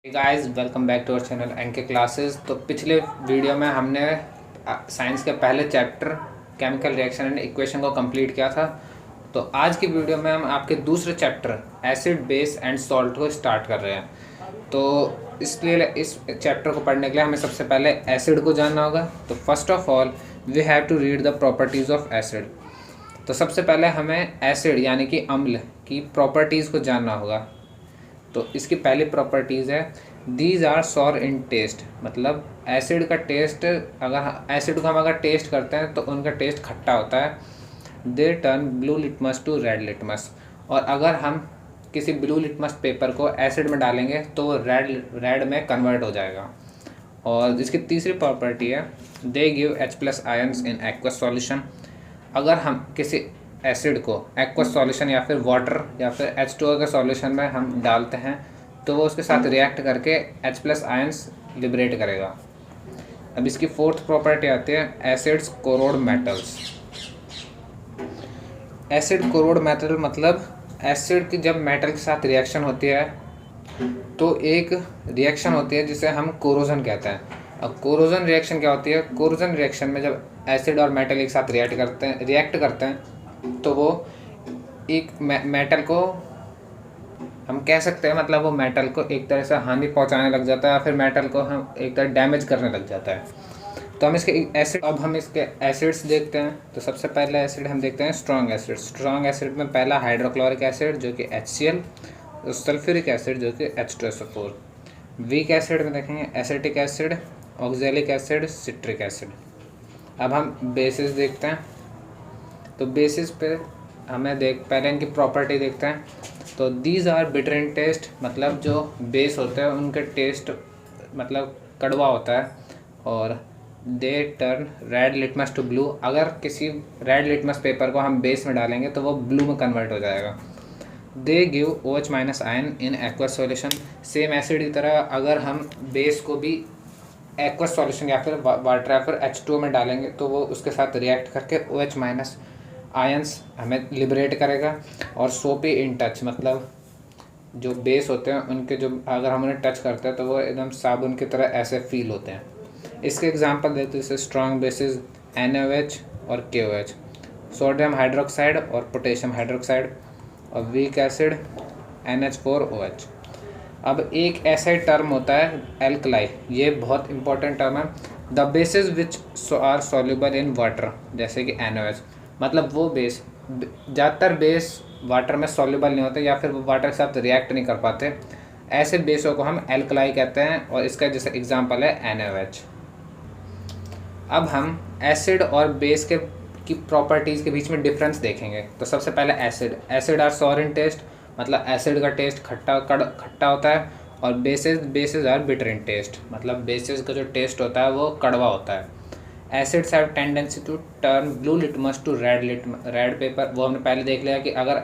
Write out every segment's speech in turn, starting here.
Guys welcome back to our channel NK classes. तो पिछले video में हमने साइंस के पहले chapter chemical reaction and equation को कंप्लीट किया था। तो आज की वीडियो में हम आपके दूसरे chapter acid base and salt को स्टार्ट कर रहे हैं। तो इसलिए इस चैप्टर को पढ़ने के लिए हमें सबसे पहले एसिड को जानना होगा। तो first of all we have to read the properties of acid. तो सबसे पहले हमें एसिड यानी कि अम्ल की प्रॉपर्टीज़ को जानना होगा। तो इसकी पहली प्रॉपर्टीज़ है these are sour in taste, मतलब एसिड का टेस्ट, अगर एसिड को हम अगर टेस्ट करते हैं तो उनका टेस्ट खट्टा होता है। They turn blue litmus to red litmus, और अगर हम किसी ब्लू लिटमस पेपर को एसिड में डालेंगे तो वो रेड में कन्वर्ट हो जाएगा। और इसकी तीसरी प्रॉपर्टी है they give H+ ions in aqueous solution. अगर हम किसी एसिड को एक्वस सॉल्यूशन या फिर वाटर या फिर H2O के सॉल्यूशन में हम डालते हैं तो वो उसके साथ रिएक्ट करके H+ आयन्स लिबरेट करेगा। अब इसकी फोर्थ प्रॉपर्टी आती है acids corrode metals. Acid corrode metal मतलब एसिड की जब मेटल के साथ रिएक्शन होती है तो एक रिएक्शन होती है जिसे हम कोरोजन कहते हैं। अब कोरोजन रिएक्शन क्या होती है? कोरोजन रिएक्शन में जब एसिड और मेटल एक साथ रिएक्ट करते हैं तो वो एक मेटल को हम कह सकते हैं, मतलब वो मेटल को एक तरह से हानि पहुंचाने लग जाता है या फिर मेटल को हम एक तरह डैमेज करने लग जाता है। तो हम इसके एसिड, अब हम इसके एसिड्स देखते हैं। तो सबसे पहले एसिड हम देखते हैं स्ट्रॉन्ग एसिड। स्ट्रॉन्ग एसिड में पहला हाइड्रोक्लोरिक एसिड जो कि HCl, सल्फ्यूरिक एसिड जो कि H2SO4। वीक एसिड में देखेंगे acetic acid, oxalic acid, citric acid. अब हम बेसिस देखते हैं। तो बेसिस पे हमें पहले इनकी प्रॉपर्टी देखते हैं। तो these are bitter in taste, मतलब जो बेस होते हैं उनके टेस्ट मतलब कड़वा होता है। और they turn red litmus to blue, अगर किसी रेड लिटमस पेपर को हम बेस में डालेंगे तो वो ब्लू में कन्वर्ट हो जाएगा। They give OH- ion in aqueous solution. Same acid की तरह अगर हम बेस को भी एक्वस सॉल्यूशन या फिर वाटर या फिर H2O में डालेंगे तो वो उसके साथ रिएक्ट करके OH- आयंस हमें लिबरेट करेगा। और सोपी इन टच, मतलब जो बेस होते हैं उनके जो अगर हम उन्हें टच करते हैं तो वो एकदम साबुन की तरह ऐसे फील होते हैं। इसके एग्जांपल देते हैं जैसे स्ट्रॉन्ग बेसिस NaOH और KOH, सोडियम हाइड्रोक्साइड और पोटेशियम हाइड्रोक्साइड, और वीक एसिड NH4OH। अब एक ऐसा टर्म होता है एल्कलाई, ये बहुत इंपॉर्टेंट टर्म है। The bases which are soluble in water, जैसे कि NaOH, मतलब वो बेस, ज़्यादातर बेस वाटर में सॉल्युबल नहीं होते या फिर वो वाटर के साथ रिएक्ट नहीं कर पाते। ऐसे बेसों को हम एल्कलाई कहते हैं और इसका जैसे एग्जांपल है NaOH। अब हम एसिड और बेस के की प्रॉपर्टीज़ के बीच में डिफरेंस देखेंगे। तो सबसे पहले acid are sour in taste, मतलब एसिड का टेस्ट खट्टा होता है। और bases are bitter in taste, मतलब बेसिस का जो टेस्ट होता है वो कड़वा होता है। Acids have tendency to turn blue litmus to red paper. वो हमने पहले देख लिया कि अगर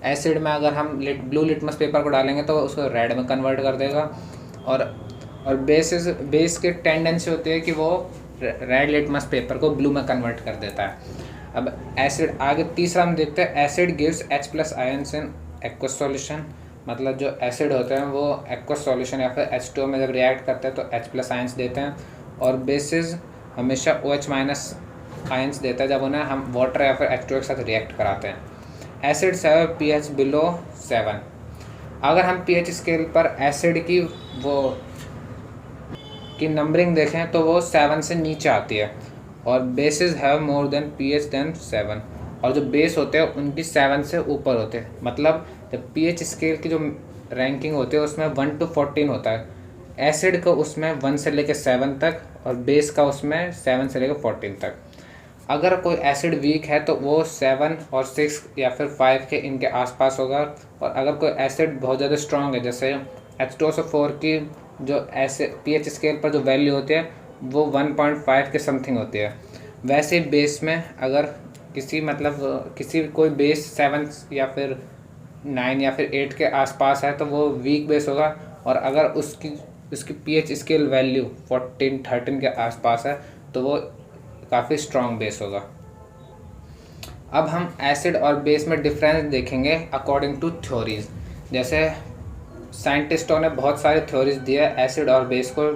एसिड में अगर हम ब्लू लिटमस पेपर को डालेंगे तो उसको रेड में कन्वर्ट कर देगा। और बेस की टेंडेंसी होती है कि वो रेड लिटमस पेपर को ब्लू में कन्वर्ट कर देता है। अब एसिड आगे तीसरा हम देखते हैं acid gives H+ ions in aqueous solution, मतलब जो एसिड होते हैं वो एक्वस सॉल्यूशन या फिर H2O में जब रिएक्ट करते हैं तो H+ आयन्स देते हैं। और बेसिस हमेशा OH- आयन्स देता है जब उन्हें हम वाटर या फिर H2O के साथ रिएक्ट कराते हैं। Acids have pH below 7। अगर हम pH स्केल पर एसिड की नंबरिंग देखें तो वो 7 से नीचे आती है। और bases have more than pH than 7, और जो बेस होते हैं उनकी 7 से ऊपर होते हैं। मतलब जब pH स्केल की जो रैंकिंग होती है उसमें 1 to 14 होता है, एसिड का उसमें 1 से लेकर 7 तक और बेस का उसमें 7 से लेकर 14 तक। अगर कोई एसिड वीक है तो वो 7 और 6 या फिर 5 के इनके आसपास होगा। और अगर कोई एसिड बहुत ज़्यादा स्ट्रॉन्ग है, जैसे H2SO4 की जो pH स्केल पर जो वैल्यू होती है वो 1.5 के समथिंग होती है। वैसे बेस में अगर कोई बेस 7 या फिर 9 या फिर 8 के आसपास है तो वो वीक बेस होगा। और अगर उसकी pH स्केल वैल्यू 14-13 के आसपास है तो वो काफ़ी स्ट्रॉन्ग बेस होगा। अब हम एसिड और बेस में डिफरेंस देखेंगे अकॉर्डिंग टू थ्योरीज। जैसे साइंटिस्टों ने बहुत सारे थ्योरीज दिए एसिड और बेस को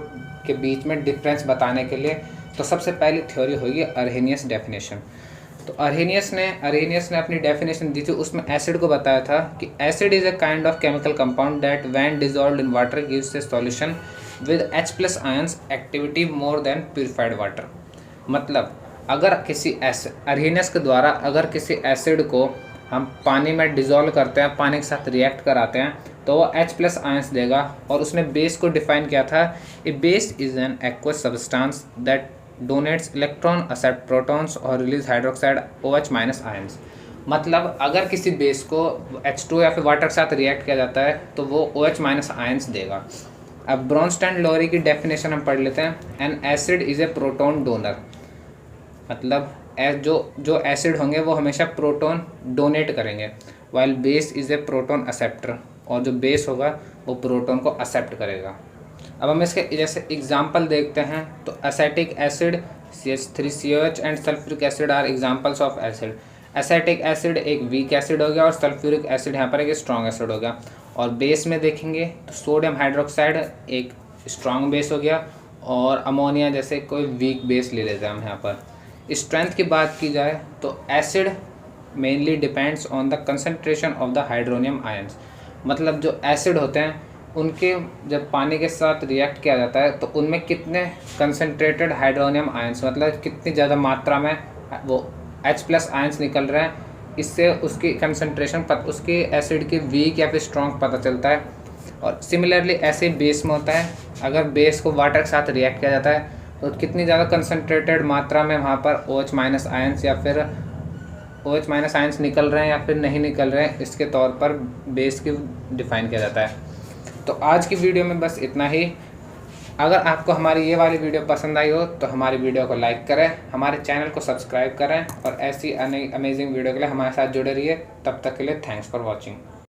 के बीच में डिफरेंस बताने के लिए। तो सबसे पहली थ्योरी होगी अर्हेनियस डेफिनेशन। तो अर्हेनियस ने अपनी डेफिनेशन दी थी, उसमें एसिड को बताया था कि acid is a kind of chemical compound that when dissolved in water gives A solution with H+ ions activity more than purified water. मतलब अगर किसी अर्हेनियस के द्वारा अगर किसी एसिड को हम पानी में डिज़ोल्व करते हैं, पानी के साथ रिएक्ट कराते हैं, तो वो H+ आयंस देगा। और उसने बेस को डिफाइन किया था, a base is an aqueous substance that donates electron, accept protons और रिलीज हाइड्रोक्साइड OH- आयंस। मतलब अगर किसी बेस को H2 या फिर वाटर के साथ रिएक्ट किया जाता है तो वो OH- आयंस देगा। अब ब्रोंस्टेन-लोरी की डेफिनेशन हम पढ़ लेते हैं। N acid is a proton donor. मतलब जो एसिड होंगे वो हमेशा प्रोटॉन डोनेट करेंगे, while base is a proton acceptor. और जो बेस होगा वो प्रोटॉन को एक्सेप्ट करेगा। अब हम इसके जैसे एग्जांपल देखते हैं तो acetic acid CH3COH and sulphuric acid are examples of acid. Acetic acid एक वीक एसिड हो गया और सल्फ्यूरिक एसिड यहाँ पर एक स्ट्रॉन्ग एसिड हो गया। और बेस में देखेंगे तो सोडियम हाइड्रोक्साइड एक स्ट्रॉन्ग बेस हो गया और अमोनिया जैसे कोई वीक बेस ले लेते हैं हम यहाँ पर। स्ट्रेंथ की बात की जाए तो acid mainly depends on the concentration of the hydronium ions. मतलब जो एसिड होते हैं उनके जब पानी के साथ रिएक्ट किया जाता है तो उनमें कितने कंसनट्रेटेड हाइड्रोनियम आयंस, मतलब कितनी ज़्यादा मात्रा में वो H+ आयंस निकल रहे हैं, इससे उसकी कंसनट्रेशन उसके एसिड की वीक या फिर स्ट्रॉन्ग पता चलता है। और सिमिलरली ऐसे बेस में होता है, अगर बेस को वाटर के साथ रिएक्ट किया जाता है तो कितनी ज़्यादा कंसनट्रेटेड मात्रा में वहाँ पर OH- आयंस या फिर OH- आयंस निकल रहे हैं या फिर नहीं निकल रहे हैं, इसके तौर पर बेस की डिफ़ाइन किया जाता है। तो आज की वीडियो में बस इतना ही। अगर आपको हमारी ये वाली वीडियो पसंद आई हो तो हमारी वीडियो को लाइक करें, हमारे चैनल को सब्सक्राइब करें और ऐसी अमेजिंग वीडियो के लिए हमारे साथ जुड़े रहिए। तब तक के लिए थैंक्स फॉर वॉचिंग।